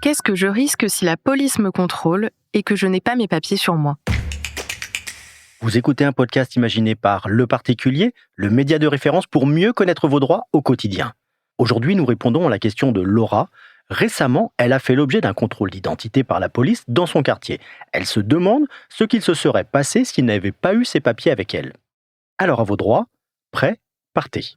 Qu'est-ce que je risque si la police me contrôle et que je n'ai pas mes papiers sur moi ? Vous écoutez un podcast imaginé par Le Particulier, le média de référence pour mieux connaître vos droits au quotidien. Aujourd'hui, nous répondons à la question de Laura. Récemment, elle a fait l'objet d'un contrôle d'identité par la police dans son quartier. Elle se demande ce qu'il se serait passé s'il n'avait pas eu ses papiers avec elle. Alors à vos droits, prêts, partez.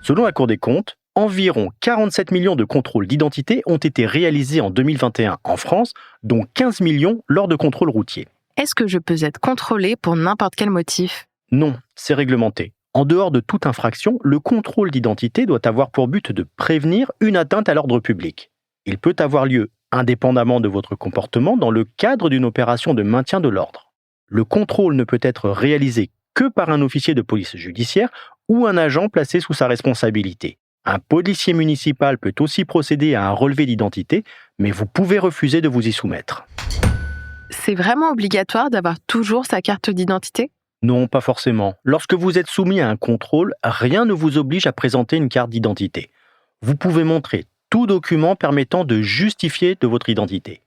Selon la Cour des comptes, environ 47 millions de contrôles d'identité ont été réalisés en 2021 en France, dont 15 millions lors de contrôles routiers. Est-ce que je peux être contrôlée pour n'importe quel motif ? Non, c'est réglementé. En dehors de toute infraction, le contrôle d'identité doit avoir pour but de prévenir une atteinte à l'ordre public. Il peut avoir lieu indépendamment de votre comportement dans le cadre d'une opération de maintien de l'ordre. Le contrôle ne peut être réalisé que par un officier de police judiciaire ou un agent placé sous sa responsabilité. Un policier municipal peut aussi procéder à un relevé d'identité, mais vous pouvez refuser de vous y soumettre. C'est vraiment obligatoire d'avoir toujours sa carte d'identité ? Non, pas forcément. Lorsque vous êtes soumis à un contrôle, rien ne vous oblige à présenter une carte d'identité. Vous pouvez montrer tout document permettant de justifier de votre identité.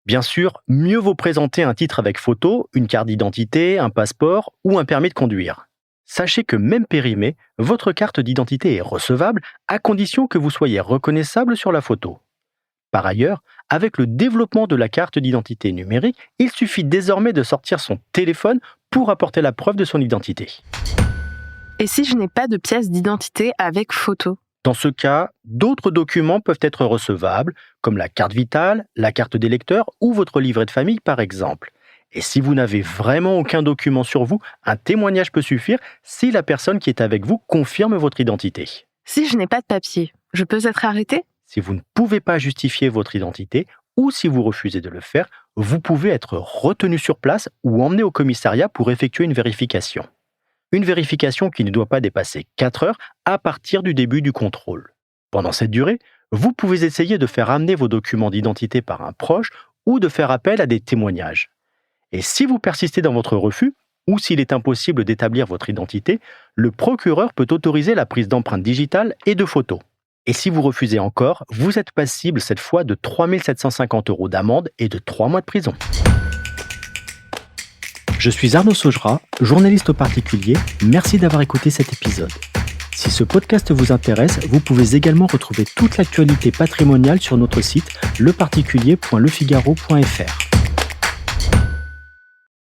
Bien sûr, mieux vaut présenter un titre avec photo, une carte d'identité, un passeport ou un permis de conduire. Sachez que même périmée, votre carte d'identité est recevable à condition que vous soyez reconnaissable sur la photo. Par ailleurs, avec le développement de la carte d'identité numérique, il suffit désormais de sortir son téléphone pour apporter la preuve de son identité. Et si je n'ai pas de pièce d'identité avec photo ? Dans ce cas, d'autres documents peuvent être recevables, comme la carte vitale, la carte d'électeur ou votre livret de famille par exemple. Et si vous n'avez vraiment aucun document sur vous, un témoignage peut suffire si la personne qui est avec vous confirme votre identité. Si je n'ai pas de papier, je peux être arrêtée ? Si vous ne pouvez pas justifier votre identité ou si vous refusez de le faire, vous pouvez être retenu sur place ou emmené au commissariat pour effectuer une vérification. Une vérification qui ne doit pas dépasser 4 heures à partir du début du contrôle. Pendant cette durée, vous pouvez essayer de faire amener vos documents d'identité par un proche ou de faire appel à des témoignages. Et si vous persistez dans votre refus, ou s'il est impossible d'établir votre identité, le procureur peut autoriser la prise d'empreintes digitales et de photos. Et si vous refusez encore, vous êtes passible cette fois de 3 750 € d'amende et de 3 mois de prison. Je suis Arnaud Saugera, journaliste au particulier. Merci d'avoir écouté cet épisode. Si ce podcast vous intéresse, vous pouvez également retrouver toute l'actualité patrimoniale sur notre site leparticulier.lefigaro.fr.